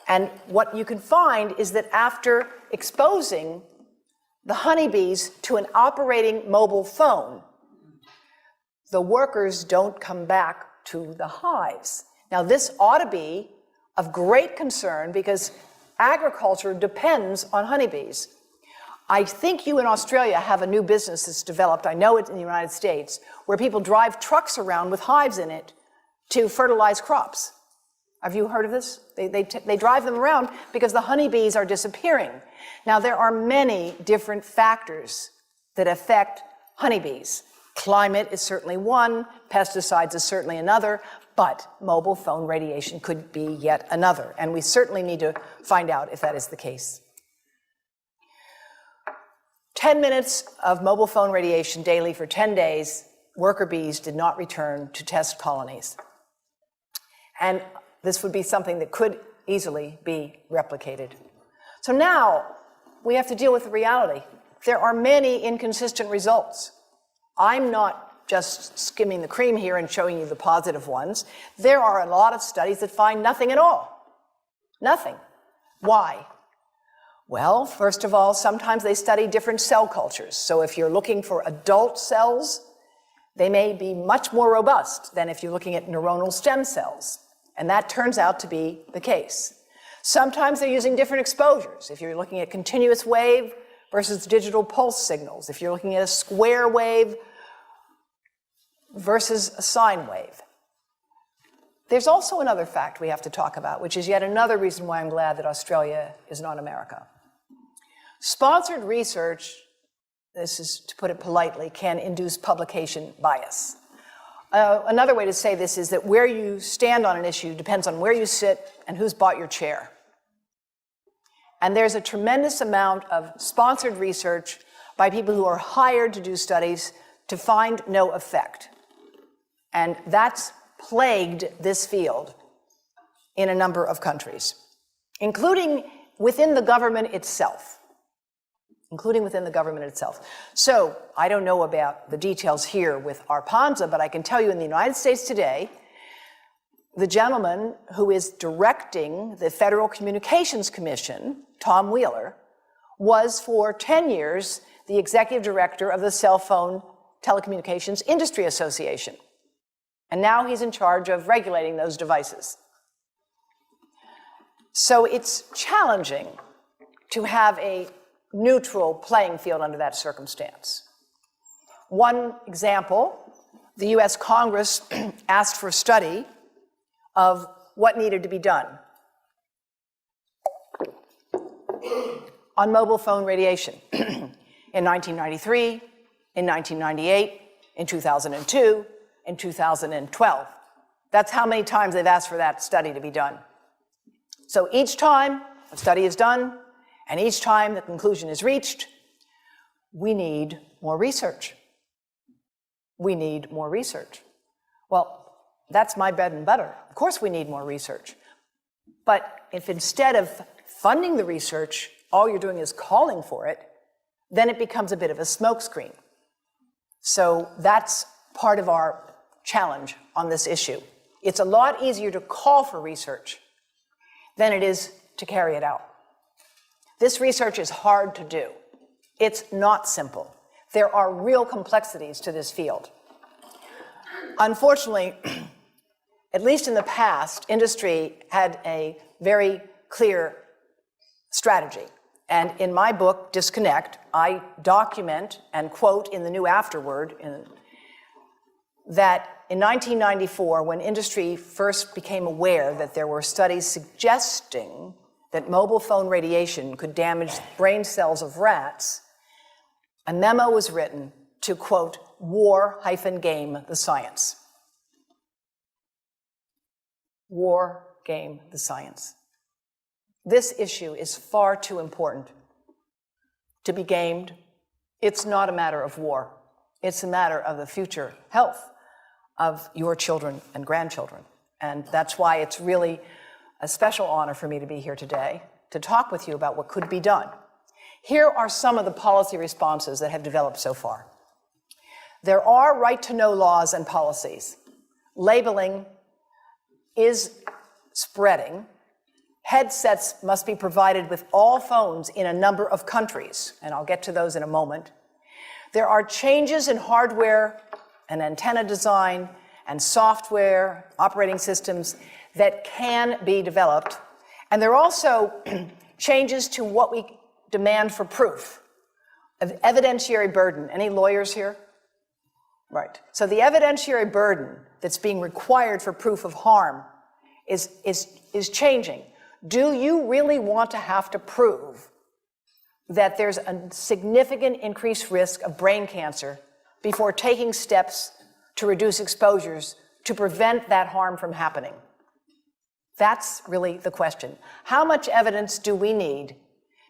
And what you can find is that after exposing the honeybees to an operating mobile phone, the workers don't come back to the hives. Now, this ought to be of great concern because agriculture depends on honeybees. I think you in Australia have a new business that's developed, I know it in the United States, where people drive trucks around with hives in it to fertilize crops. Have you heard of this? They drive them around because the honeybees are disappearing. Now, there are many different factors that affect honeybees. Climate is certainly one, pesticides is certainly another, but mobile phone radiation could be yet another, and we certainly need to find out if that is the case. 10 minutes of mobile phone radiation daily for 10 days, worker bees did not return to test colonies. And this would be something that could easily be replicated. So now we have to deal with the reality. There are many inconsistent results. I'm not just skimming the cream here and showing you the positive ones. There are a lot of studies that find nothing at all. Nothing. Why? Well, first of all, sometimes they study different cell cultures. So if you're looking for adult cells, they may be much more robust than if you're looking at neuronal stem cells. And that turns out to be the case. Sometimes they're using different exposures. If you're looking at continuous wave versus digital pulse signals, if you're looking at a square wave versus a sine wave. There's also another fact we have to talk about, which is yet another reason why I'm glad that Australia is not America. Sponsored research, this is to put it politely, can induce publication bias. Another way to say this is that where you stand on an issue depends on where you sit and who's bought your chair. And there's a tremendous amount of sponsored research by people who are hired to do studies to find no effect. And that's plagued this field in a number of countries, including within the government itself. So I don't know about the details here with Arpanza, but I can tell you in the United States today, the gentleman who is directing the Federal Communications Commission, Tom Wheeler, was for 10 years the executive director of the Cell Phone Telecommunications Industry Association. And now he's in charge of regulating those devices. So it's challenging to have a neutral playing field under that circumstance. One example, the US Congress asked for a study of what needed to be done on mobile phone radiation in 1993, in 1998, in 2002, in 2012. That's how many times they've asked for that study to be done. So each time a study is done, and each time the conclusion is reached, we need more research. We need more research. Well, that's my bread and butter. Of course we need more research. But if instead of funding the research, all you're doing is calling for it, then it becomes a bit of a smokescreen. So that's part of our challenge on this issue. It's a lot easier to call for research than it is to carry it out. This research is hard to do. It's not simple. There are real complexities to this field. Unfortunately, at least in the past, industry had a very clear strategy. And in my book, Disconnect, I document and quote in the new afterword that in 1994, when industry first became aware that there were studies suggesting that mobile phone radiation could damage brain cells of rats, a memo was written to, quote, war-game the science. War-game the science. This issue is far too important to be gamed. It's not a matter of war. It's a matter of the future health of your children and grandchildren. And that's why it's really a special honor for me to be here today to talk with you about what could be done. Here are some of the policy responses that have developed so far. There are right-to-know laws and policies. Labeling is spreading. Headsets must be provided with all phones in a number of countries, and I'll get to those in a moment. There are changes in hardware and antenna design and software, operating systems that can be developed. And there are also changes to what we demand for proof of evidentiary burden. Any lawyers here? Right. So the evidentiary burden that's being required for proof of harm is changing. Do you really want to have to prove that there's a significant increased risk of brain cancer before taking steps to reduce exposures to prevent that harm from happening? That's really the question. How much evidence do we need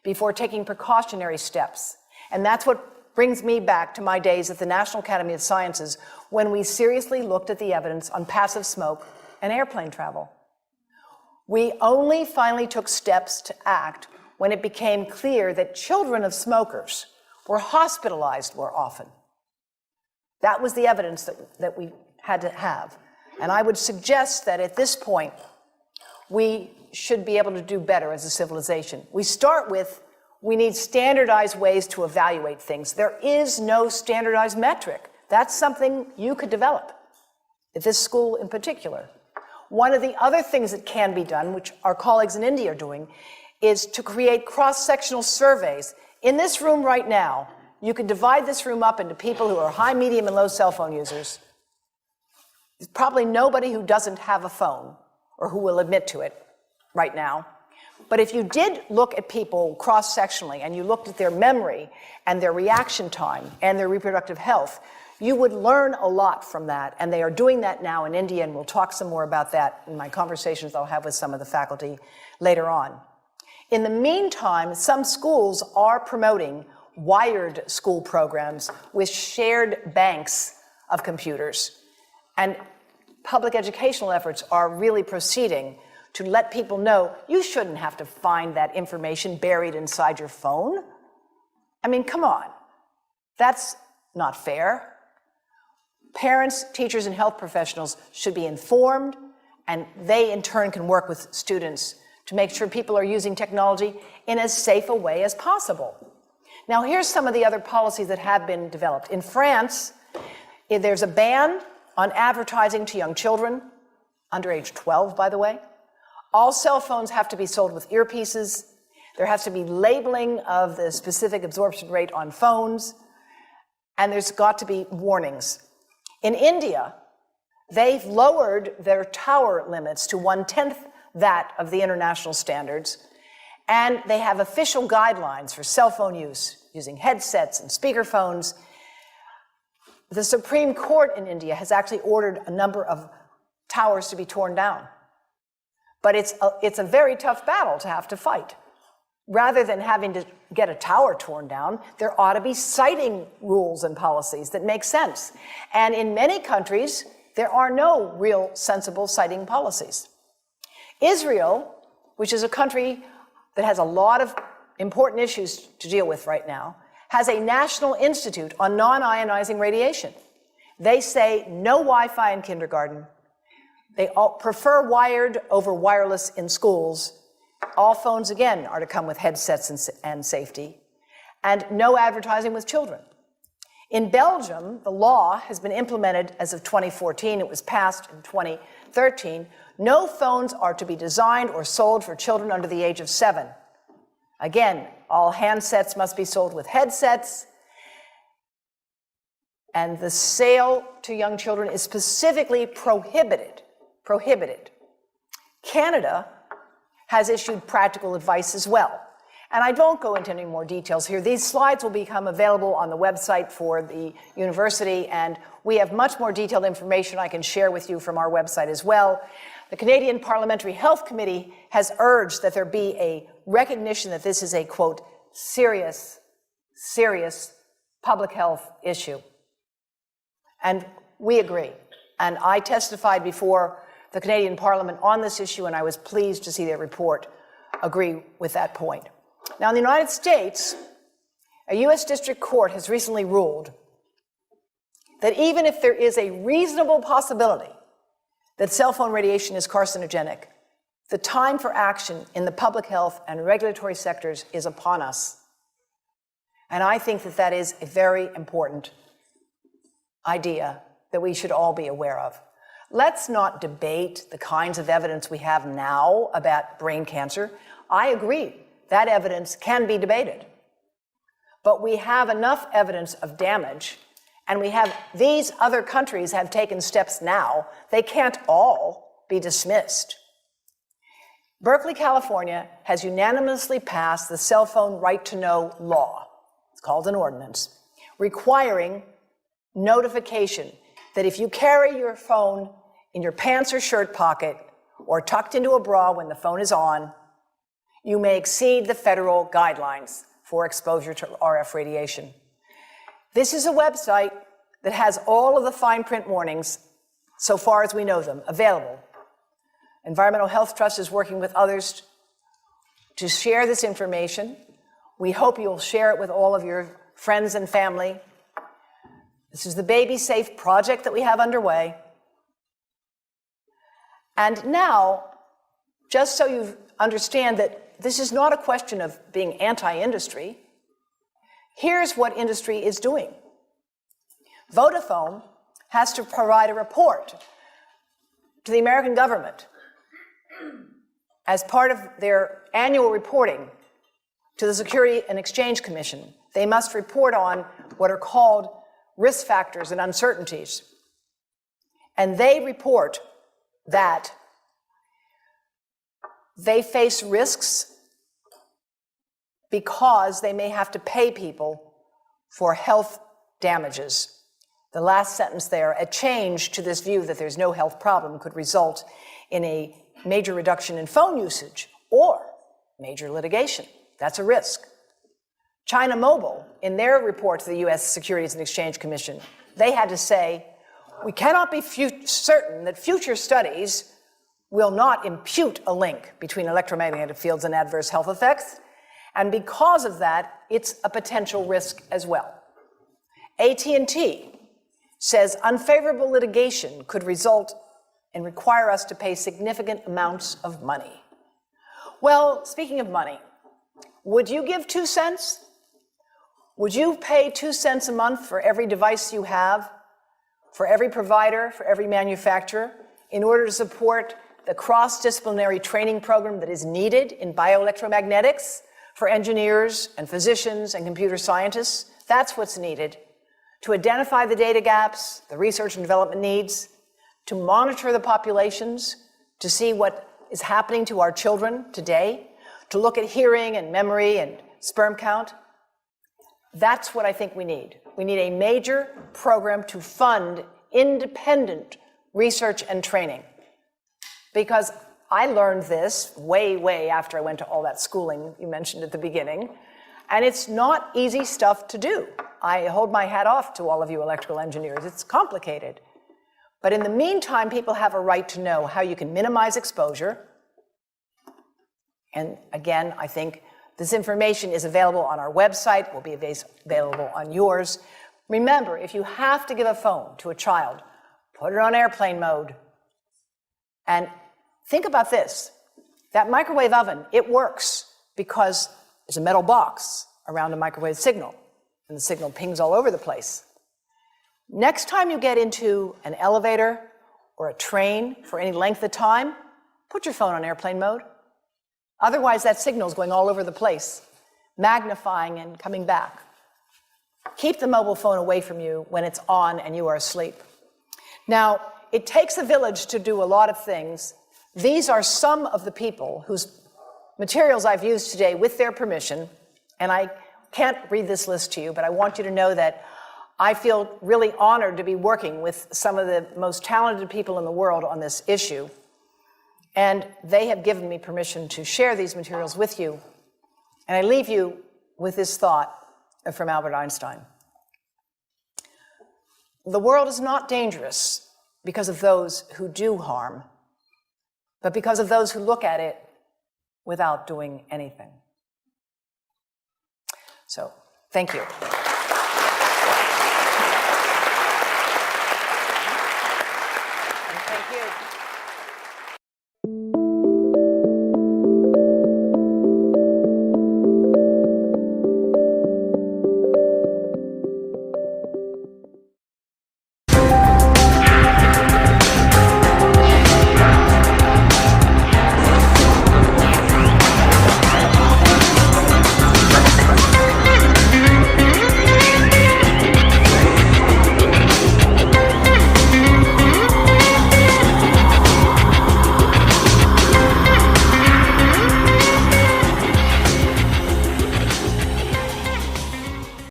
before taking precautionary steps? And that's what brings me back to my days at the National Academy of Sciences when we seriously looked at the evidence on passive smoke and airplane travel. We only finally took steps to act when it became clear that children of smokers were hospitalized more often. That was the evidence that we had to have. And I would suggest that at this point, we should be able to do better as a civilization. We start with, we need standardized ways to evaluate things. There is no standardized metric. That's something you could develop, at this school in particular. One of the other things that can be done, which our colleagues in India are doing, is to create cross-sectional surveys. In this room right now, you could divide this room up into people who are high, medium, and low cell phone users. There's probably nobody who doesn't have a phone or who will admit to it right now. But if you did look at people cross-sectionally and you looked at their memory and their reaction time and their reproductive health, you would learn a lot from that. And they are doing that now in India, and we'll talk some more about that in my conversations I'll have with some of the faculty later on. In the meantime, some schools are promoting wired school programs with shared banks of computers. And public educational efforts are really proceeding to let people know you shouldn't have to find that information buried inside your phone. I mean, come on. That's not fair. Parents, teachers, and health professionals should be informed, and they in turn can work with students to make sure people are using technology in as safe a way as possible. Now, here's some of the other policies that have been developed. In France, there's a ban on advertising to young children, under age 12, by the way. All cell phones have to be sold with earpieces. There has to be labeling of the specific absorption rate on phones, and there's got to be warnings. In India, they've lowered their tower limits to 1/10 that of the international standards, and they have official guidelines for cell phone use, using headsets and speakerphones. The Supreme Court in India has actually ordered a number of towers to be torn down. But it's a very tough battle to have to fight. Rather than having to get a tower torn down, there ought to be siting rules and policies that make sense. And in many countries, there are no real sensible siting policies. Israel, which is a country that has a lot of important issues to deal with right now, has a National Institute on Non-Ionizing Radiation. They say no Wi-Fi in kindergarten. They prefer wired over wireless in schools. All phones, again, are to come with headsets and safety. And no advertising with children. In Belgium, the law has been implemented as of 2014. It was passed in 2013. No phones are to be designed or sold for children under the age of 7. Again, all handsets must be sold with headsets. And the sale to young children is specifically prohibited. Canada has issued practical advice as well. And I don't go into any more details here. These slides will become available on the website for the university, and we have much more detailed information I can share with you from our website as well. The Canadian Parliamentary Health Committee has urged that there be a recognition that this is a, quote, serious public health issue. And we agree. And I testified before the Canadian Parliament on this issue, and I was pleased to see their report agree with that point. Now, in the United States, a U.S. District Court has recently ruled that even if there is a reasonable possibility that cell phone radiation is carcinogenic, the time for action in the public health and regulatory sectors is upon us. And I think that that is a very important idea that we should all be aware of. Let's not debate the kinds of evidence we have now about brain cancer. I agree, that evidence can be debated. But we have enough evidence of damage, and these other countries have taken steps now. They can't all be dismissed. Berkeley, California has unanimously passed the cell phone right to know law. It's called an ordinance, requiring notification that if you carry your phone in your pants or shirt pocket or tucked into a bra when the phone is on, you may exceed the federal guidelines for exposure to RF radiation. This is a website that has all of the fine print warnings, so far as we know them, available. Environmental Health Trust is working with others to share this information. We hope you'll share it with all of your friends and family. This is the Baby Safe project that we have underway. And now, just so you understand that this is not a question of being anti-industry, here's what industry is doing. Vodafone has to provide a report to the American government as part of their annual reporting to the Security and Exchange Commission. They must report on what are called risk factors and uncertainties. And they report that they face risks because they may have to pay people for health damages. The last sentence there, a change to this view that there's no health problem could result in a major reduction in phone usage or major litigation. That's a risk. China Mobile, in their report to the U.S. Securities and Exchange Commission, they had to say, we cannot be certain that future studies will not impute a link between electromagnetic fields and adverse health effects, and because of that, it's a potential risk as well. AT&T says unfavorable litigation could result and require us to pay significant amounts of money. Well, speaking of money, would you give 2 cents? Would you pay 2 cents a month for every device you have, for every provider, for every manufacturer, in order to support the cross-disciplinary training program that is needed in bioelectromagnetics for engineers and physicians and computer scientists? That's what's needed to identify the data gaps, the research and development needs, to monitor the populations, to see what is happening to our children today, to look at hearing and memory and sperm count. That's what I think we need. We need a major program to fund independent research and training. Because I learned this way after I went to all that schooling you mentioned at the beginning, and it's not easy stuff to do. I hold my hat off to all of you electrical engineers. It's complicated. But in the meantime, people have a right to know how you can minimize exposure. And again, I think This information is available on our website, will be available on yours. Remember, if you have to give a phone to a child, put it on airplane mode. And think about this. That microwave oven, it works because there's a metal box around a microwave signal, and the signal pings all over the place. Next time you get into an elevator or a train for any length of time, put your phone on airplane mode. Otherwise, that signal is going all over the place, magnifying and coming back. Keep the mobile phone away from you when it's on and you are asleep. Now, it takes a village to do a lot of things. These are some of the people whose materials I've used today with their permission, and I can't read this list to you, but I want you to know that I feel really honored to be working with some of the most talented people in the world on this issue, and they have given me permission to share these materials with you. And I leave you with this thought from Albert Einstein. The world is not dangerous because of those who do harm, but because of those who look at it without doing anything. So, thank you.